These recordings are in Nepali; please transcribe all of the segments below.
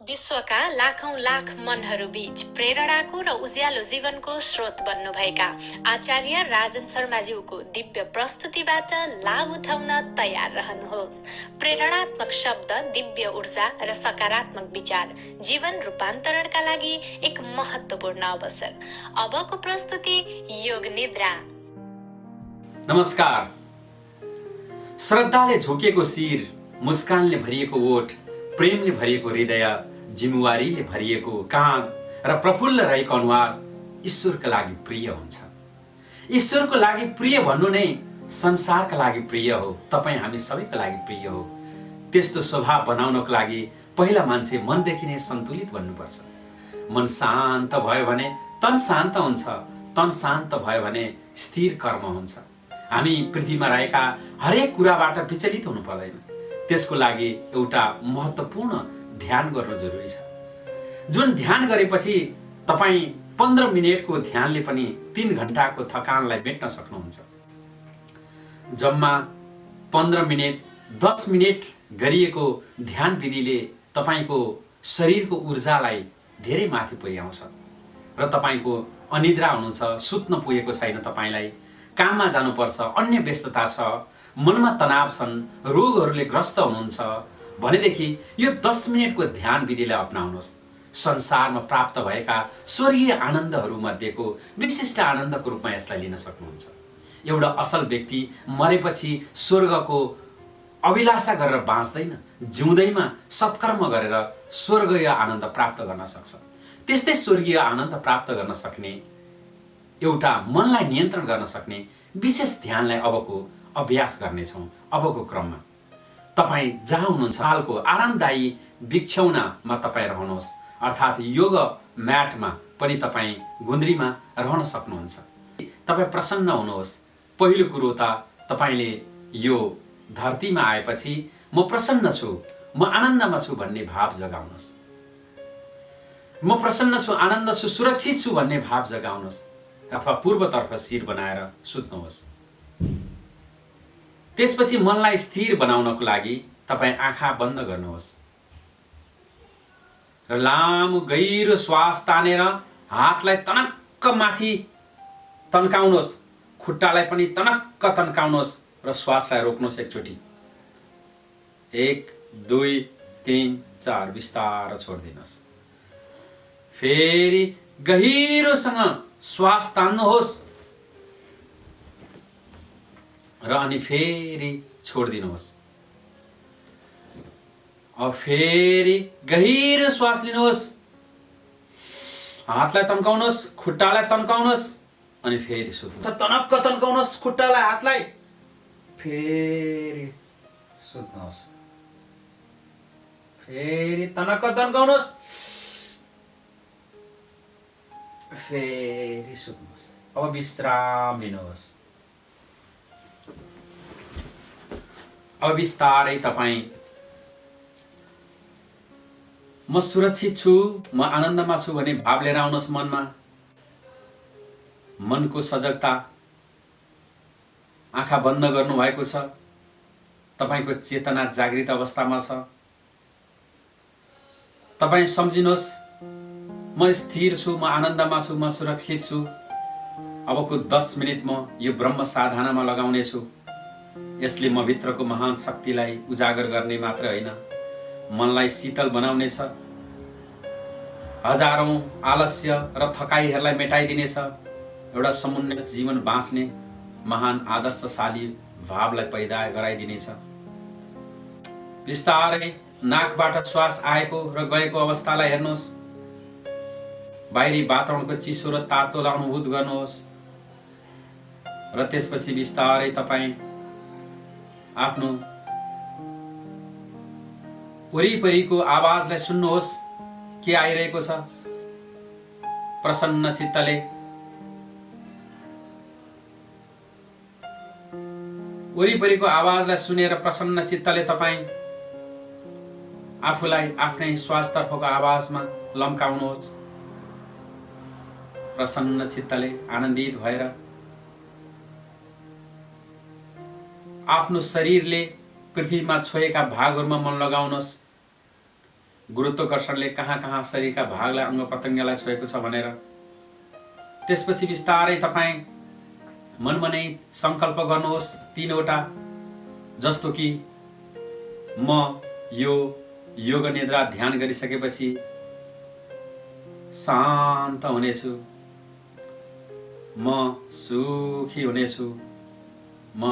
विश्वका लाखौं लाख मनहरू बीच प्रेरणाको र उज्यालो जीवनको स्रोत बन्नुभएका आचार्य राजन शर्माज्यूको दिव्य प्रस्तुतिबाट लाभ उठाउन तयार रहनुहोस्। प्रेरणात्मक शब्द, दिव्य ऊर्जा र सकारात्मक विचार जीवन रूपान्तरणका लागि एक महत्त्वपूर्ण अवसर। अबको प्रस्तुति योग निद्रा। नमस्कार। श्रद्धाले झुकेको शिर, मुस्कानले भरिएको ओठ, प्रेमले भरिएको हृदय, जिम्मेवारीले भरिएको काँध र प्रफुल्ल रहेको अनुहार ईश्वरका लागि प्रिय हुन्छ। ईश्वरको लागि प्रिय भन्नु नै संसारका लागि प्रिय हो, तपाईँ हामी सबैका लागि प्रिय हो। त्यस्तो स्वभाव बनाउनको लागि पहिला मान्छे मनदेखि नै सन्तुलित बन्नुपर्छ। मन शान्त भयो भने तन शान्त हुन्छ, तन शान्त भयो भने स्थिर कर्म हुन्छ। हामी पृथ्वीमा रहेका हरेक कुराबाट विचलित हुनु पर्दैन। त्यसको लागि एउटा महत्त्वपूर्ण ध्यान गर्नु जरुरी छ। जुन ध्यान गरेपछि तपाईँ 15 मिनेटको ध्यानले पनि 3 घण्टाको थकानलाई मेट्न सक्नुहुन्छ। जम्मा 15 मिनेट 10 मिनेट गरिएको ध्यान विधिले तपाईको शरीरको ऊर्जालाई धेरै माथि पुर्याउँछ र तपाईको अनिद्रा हुनुहुन्छ, सुत्न पुगेको छैन, तपाईलाई काममा जानुपर्छ, अन्य व्यस्तता छ, मनमा तनाव छन्, रोगहरूले ग्रस्त हुनुहुन्छ भनेदेखि यो 10 मिनेटको ध्यान विधिलाई अपनाउनुहोस्। संसारमा प्राप्त भएका स्वर्गीय आनन्दहरू मध्येको विशिष्ट आनन्दको रूपमा यसलाई लिन सक्नुहुन्छ। एउटा असल व्यक्ति मरेपछि स्वर्गको अभिलाषा गरेर बाँच्दैन, जिउँदैमा सत्कर्म गरेर स्वर्गीय आनन्द प्राप्त गर्न सक्छ। त्यस्तै स्वर्गीय आनन्द प्राप्त गर्न सक्ने, एउटा मनलाई नियन्त्रण गर्न सक्ने विशेष ध्यानलाई अबको अभ्यास गर्नेछौँ। अबको क्रममा तपाईँ जहाँ हुनुहुन्छ हालको आरामदायी बिछौनामा तपाईँ रहनुहोस्, अर्थात् योग म्याटमा पनि तपाईँ गुन्द्रीमा रहन सक्नुहुन्छ। तपाईँ प्रसन्न हुनुहोस्। पहिलो कुरो त तपाईले यो धरतीमा आएपछि म प्रसन्न छु, म आनन्दमा छु भन्ने भाव जगाउनुहोस्। म प्रसन्न छु, आनन्द छु, सुरक्षित छु भन्ने भाव जगाउनुहोस्, अथवा पूर्वतर्फ शिर बनाएर सुत्नुहोस्। त्यसपछि मनलाई स्थिर बनाउनको लागि तपाईँ आँखा बन्द गर्नुहोस् र लामो गहिरो श्वास तानेर हातलाई तनक्क माथि तन्काउनुहोस्, खुट्टालाई पनि तनक्क तन्काउनुहोस् र श्वासलाई रोक्नुहोस् एकचोटि। 1 2 3 4 बिस्तार छोडिदिनुहोस्। फेरि गहिरोसँग श्वास तान्नुहोस् र अनि फेरि छोडिदिनुहोस्। अब फेरि गहिरो श्वास लिनुहोस्, हातलाई तन्काउनुहोस्, खुट्टालाई तन्काउनुहोस् अनि फेरि सुत्नुहोस्। तनक्क तन्काउनुहोस् खुट्टालाई, हातलाई, फेरि सुत्नुहोस्। फेरि तनक्क तन्काउनुहोस्, फेरि सुत्नुहोस्। अब विश्राम लिनुहोस्। अब बिस्तारै तपाईँ म सुरक्षित छु, म आनन्दमा छु भन्ने भाव लिएर आउनुहोस् मनमा। मनको सजगता, आँखा बन्द गर्नुभएको छ, तपाईको चेतना जागृत अवस्थामा छ। तपाईँ सम्झिनुहोस् म स्थिर छु, म आनन्दमा छु, म सुरक्षित छु। अबको 10 मिनेट म यो ब्रह्म साधनामा लगाउने छु। यसले म भित्रको महान शक्तिलाई उजागर गर्ने मात्र होइन, मनलाई शीतल बनाउनेछ, हजारौं आलस्य र थकाइहरूलाई मेटाइदिनेछ, एउटा समुन्नत जीवन बाँच्ने महान आदर्शशाली भावलाई पैदा गराइदिनेछ। बिस्तारै नाकबाट श्वास आएको र गएको अवस्थालाई हेर्नुहोस्। बाहिरी वातावरणको चिसो र तातोलाई अनुभूत गर्नुहोस् र त्यसपछि बिस्तारै तपाईँ आफ्नो वरिपरिको आवाजलाई सुन्नुहोस्। के आइरहेको छ? प्रसन्न चित्तले वरिपरिको आवाजलाई सुनेर प्रसन्न चित्तले तपाईँ आफूलाई आफ्नै श्वासतर्फको आवाजमा लम्काउनुहोस्। प्रसन्न चित्तले आनन्दित भएर आफ्नो शरीरले पृथ्वीमा छोएका भागहरूमा मन लगाउनुहोस्। गुरुत्वाकर्षणले कहाँ कहाँ शरीरका भागलाई अङ्ग प्रत्यङ्गलाई छोएको छ भनेर। त्यसपछि बिस्तारै तपाईँ मनमा नै सङ्कल्प गर्नुहोस् 3 वटा, जस्तो कि म यो योग निद्रा ध्यान गरिसकेपछि शान्त हुनेछु, म सुखी हुनेछु, म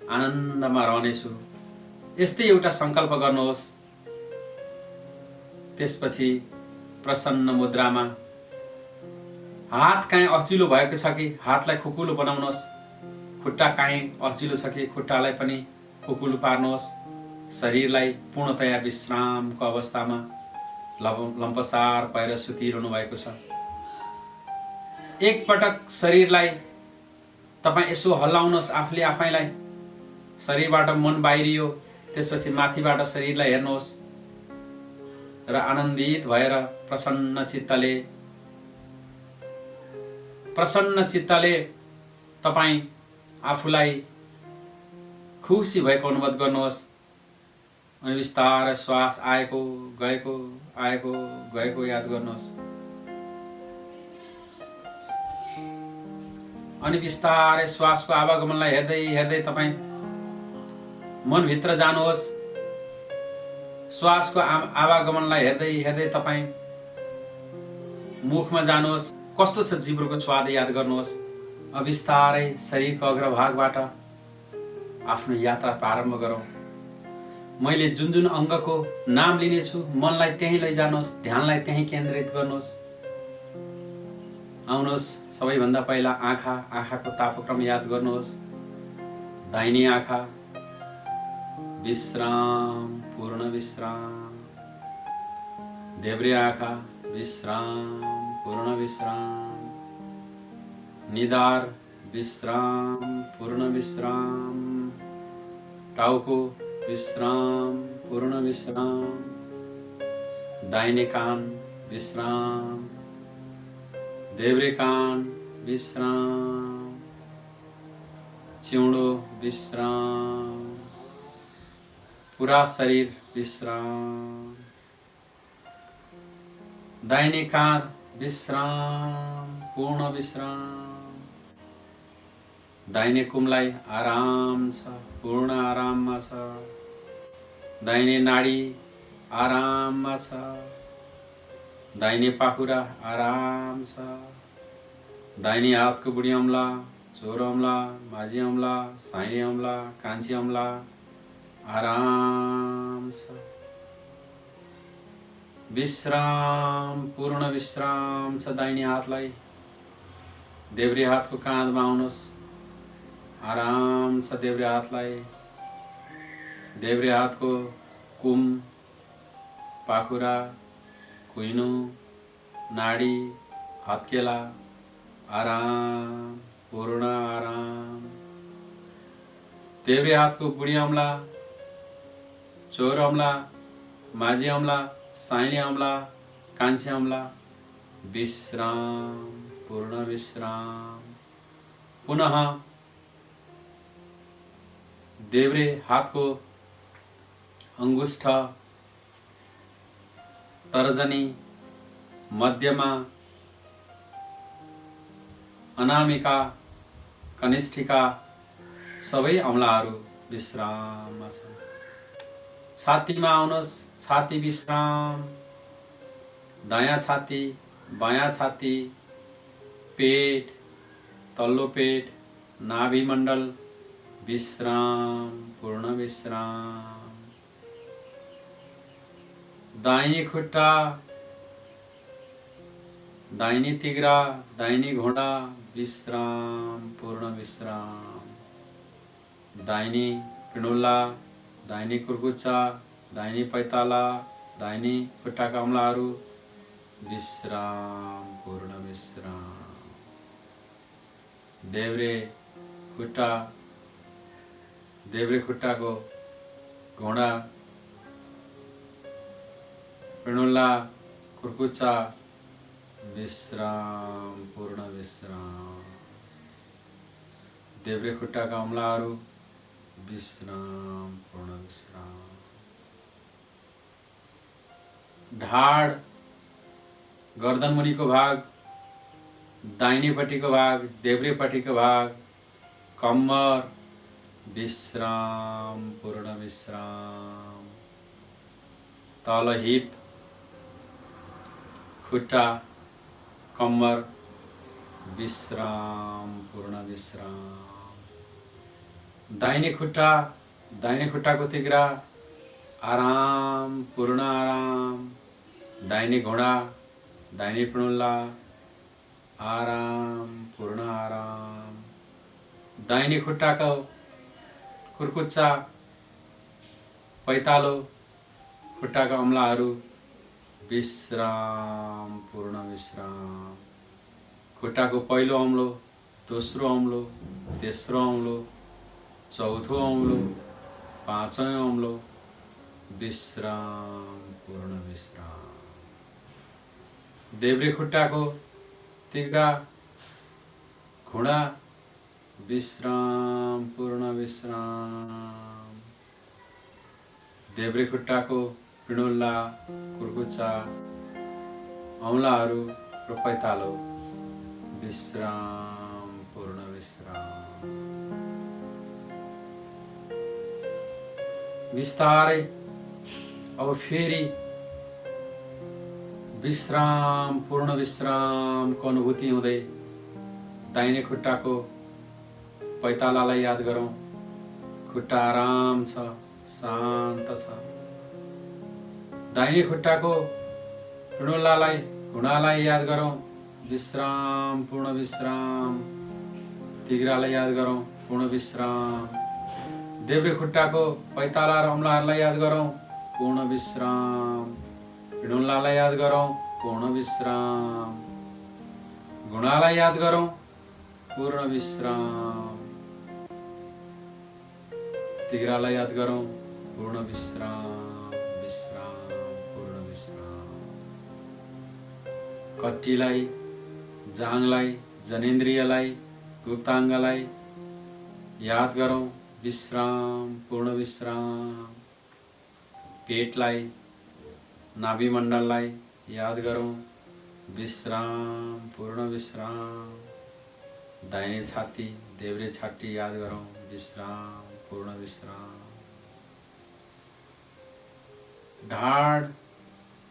आनन्दमा रहनेछु। यस्तै एउटा सङ्कल्प गर्नुहोस्। त्यसपछि प्रसन्न मुद्रामा हात काहीँ अचिलो भएको छ कि हातलाई खुकुलो बनाउनुहोस्, खुट्टा काहीँ अचिलो छ कि खुट्टालाई पनि खुकुलो पार्नुहोस्। शरीरलाई पूर्णतया विश्रामको अवस्थामा लम्पसार पाएर सुतिरहनु भएको छ। एकपटक शरीरलाई तपाईँ यसो हल्लाउनुहोस् आफूले आफैलाई। शरीरबाट मन बाहिरियो, त्यसपछि माथिबाट शरीरलाई हेर्नुहोस् र आनन्दित भएर प्रसन्न चित्तले तपाईँ आफूलाई खुसी भएको अनुभव गर्नुहोस्। अनि बिस्तारै श्वास आएको गएको याद गर्नुहोस्। अनि बिस्तारै श्वासको आवागमनलाई हेर्दै हेर्दै तपाईँ मनभित्र जानुहोस्। श्वासको आवागमनलाई हेर्दै हेर्दै तपाईँ मुखमा जानुहोस्। कस्तो छ जिब्रोको स्वाद याद गर्नुहोस्। अब बिस्तारै शरीरको अग्रभागबाट आफ्नो यात्रा प्रारम्भ गरौँ। मैले जुन जुन अङ्गको नाम लिनेछु मनलाई त्यहीँ लैजानुहोस्, ध्यानलाई त्यहीँ केन्द्रित गर्नुहोस्। आउनुहोस्, सबैभन्दा पहिला आँखाको तापक्रम याद गर्नुहोस्। दाहिने आँखा विश्राम, पूर्ण विश्राम। देब्रे आँखा विश्राम, पूर्ण विश्राम। निधार विश्राम, पूर्ण विश्राम। टाउको विश्राम, पूर्ण विश्राम। दाहिने कान विश्राम, देब्रे कान विश्राम। चिउँडो विश्राम, पूरा शरीर विश्राम। दाहिने काँध विश्राम, पूर्ण विश्राम। दाहिने कुमलाई आराम छ, पूर्ण आराममा छ। दाहिने नाडी आराममा छ। दाहिने पाखुरा आराम छ। दाहिने हातको बुढी औँला, चोरो औँला, माझी औँला, साइने औँला, कान्छी औँला आराम छ। विश्राम, पूर्ण विश्राम छ दाहिने हातलाई। देब्रे हातको काँधमा आउनुहोस्, आराम छ देब्रे हातलाई। देब्रे हातको कुम, पाखुरा, कुइनो, नाडी, हत्केला आराम, पूर्ण आराम। देब्रे हातको बुढी औँला, चोर औँला, माझी औँला, साइने औँला, कान्छी औँला विश्राम, पूर्ण विश्राम। पुनः देब्रे हातको अंगुष्ठ, तर्जनी, मध्यमा, अनामिका, कनिष्ठिका सबै औँलाहरू विश्राममा छन्। छातीमा आउनुहोस्, छाती विश्राम। दायाँ छाती, बायाँ छाती, पेट, तल्लो पेट, नाभि मण्डल विश्राम, पूर्ण विश्राम। दाहिने खुट्टा, दाहिने तिघ्रा, दाहिने घोडा विश्राम, पूर्ण विश्राम। दाहिने पिँडुल्ला, दाहिने कुर्कुच्चा, दाहिने पैताला, दाहिने खुट्टाका औँलाहरू विश्राम, पूर्ण विश्राम। देब्रे खुट्टा, देब्रे खुट्टाको घोडा, पिँडुल्ला, कुर्कुच्चा विश्राम, पूर्ण विश्राम। देब्रे खुट्टाका औँलाहरू विश्राम, पूर्ण विश्राम। ढाड, गर्दन मुनिको भाग, दाहिनेपट्टिको भाग, देब्रेपट्टिको भाग, कम्मर, विश्राम, पूर्ण विश्राम। तल हिप, खुट्टा, कम्मर, विश्राम, पूर्ण विश्राम। दाहिने खुट्टाको तिघ्रा, आराम, पूर्ण आराम। दाहिने घुँडा, दाहिने पिँडुल्ला, आराम, पूर्ण आराम। दाहिने खुट्टाको कुर्कुच्चा, पैतालो, खुट्टाका अम्लाहरू, विश्राम, पूर्ण विश्राम। खुट्टाको पहिलो औँलो, दोस्रो औँलो, तेस्रो औँलो, चौथो औँलो, पाँचौँ औँलो, विश्राम, पूर्ण विश्राम। देब्रे खुट्टाको तिघ्रा, घुँडा, विश्राम, पूर्ण विश्राम। देब्रे खुट्टाको पिँडुल्ला, कुर्कुच्चा, औँलाहरू र पैतालो, विश्राम, पूर्ण विश्राम। बिस्तारै अब फेरि विश्राम, पूर्ण विश्रामको अनुभूति हुँदै दाहिने खुट्टाको पैतालालाई याद गरौँ। खुट्टा आराम छ, शान्त छ। दाहिने खुट्टाको पिँडुल्लालाई, घुँडालाई याद गरौँ। विश्राम, पूर्ण विश्राम। तिघ्रालाई याद गरौँ, पूर्ण विश्राम। देब्रे खुट्टाको पैताला र औँलाहरूलाई याद गरौँ, पूर्ण विश्राम। पिँडुल्लालाई याद गरौँ, पूर्ण विश्राम। घुँडालाई याद गरौँ, पूर्ण विश्राम। तिघ्रालाई याद गरौँ, पूर्ण विश्राम, विश्राम, पूर्ण विश्राम। कट्टीलाई, जाङलाई, जनेन्द्रियलाई, गुप्ताङ्गलाई याद गरौँ, विश्राम, पूर्ण विश्राम। पेटलाई, नाभिमण्डललाई याद गरौँ, विश्राम, पूर्ण विश्राम। दाहिने छाती, देब्रे छाती याद गरौँ, विश्राम, पूर्ण विश्राम। ढाड,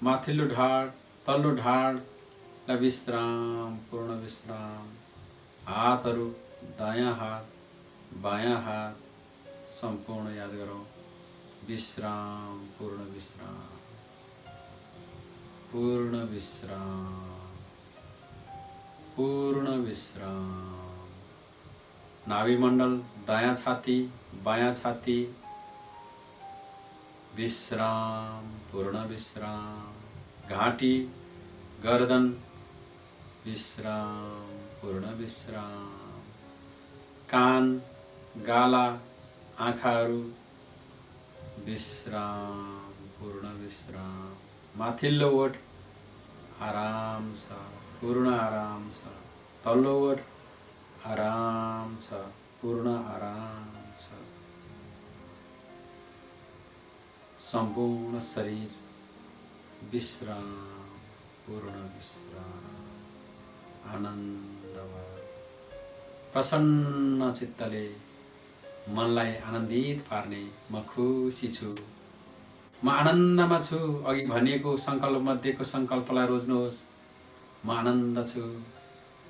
माथिल्लो ढाड, तल्लो ढाडलाई विश्राम, पूर्ण विश्राम। हातहरू, दायाँ हात, बायाँ हात सम्पूर्ण याद गरौँ, विश्राम, पूर्ण विश्राम, पूर्ण विश्राम, पूर्ण विश्राम। नाभिमण्डल, दायाँ छाती, बायाँ छाती, विश्राम, पूर्ण विश्राम। घाँटी, गर्दन, विश्राम, पूर्ण विश्राम। कान, गाला, आँखाहरू, विश्राम, पूर्ण विश्राम। माथिल्लो ओठ आराम छ, पूर्ण आराम छ। तल्लो ओठ आराम छ, पूर्ण आराम छ। सम्पूर्ण शरीर विश्राम, पूर्ण विश्राम। आनन्दमय प्रसन्न चित्तले मनलाई आनन्दित पार्ने म खुसी छु, म आनन्दमा छु। अघि भनिएको सङ्कल्प मध्येको सङ्कल्पलाई रोज्नुहोस्। म आनन्द छु,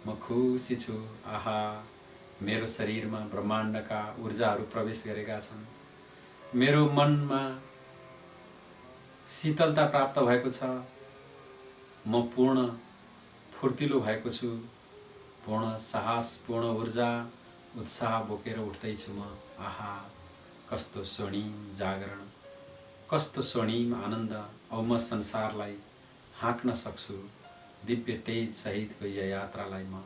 म खुसी छु। आहा, मेरो शरीरमा ब्रह्माण्डका ऊर्जाहरू प्रवेश गरेका छन्। मेरो मनमा शीतलता प्राप्त भएको छ। म पूर्ण फुर्तिलो भएको छु। पूर्ण साहस, पूर्ण ऊर्जा, उत्साह बोकेर उठ्दैछु म। आहा, कस्तो स्वर्णिम जागरण, कस्तो स्वर्णिम आनन्द। अब म संसारलाई हाँक्न सक्छु। दिव्य तेज सहितको यो यात्रालाई म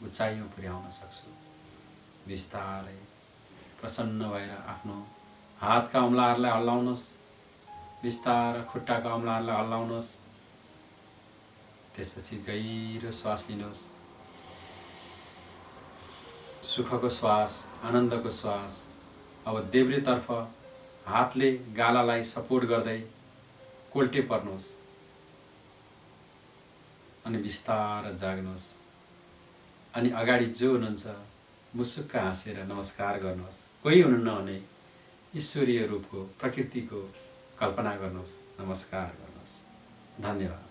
उचाइमा पुर्याउन सक्छु। बिस्तारै प्रसन्न भएर आफ्नो हातका औँलाहरूलाई हल्लाउनुहोस्। बिस्तारै खुट्टाका औँलाहरूलाई हल्लाउनुहोस्। त्यसपछि गहिरो श्वास लिनुहोस्। सुखको श्वास, आनन्दको श्वास। अब देब्रेतर्फ हातले गालालाई सपोर्ट गर्दै कोल्टे पर्नुहोस्। अनि बिस्तार जाग्नुहोस् अनि अगाडि जो हुनुहुन्छ मुसुक्क हाँसेर नमस्कार गर्नुहोस्। कोही हुनुहुन्न भने ईश्वरीय रूपको प्रकृतिको कल्पना गर्नुहोस्, नमस्कार गर्नुहोस्। धन्यवाद।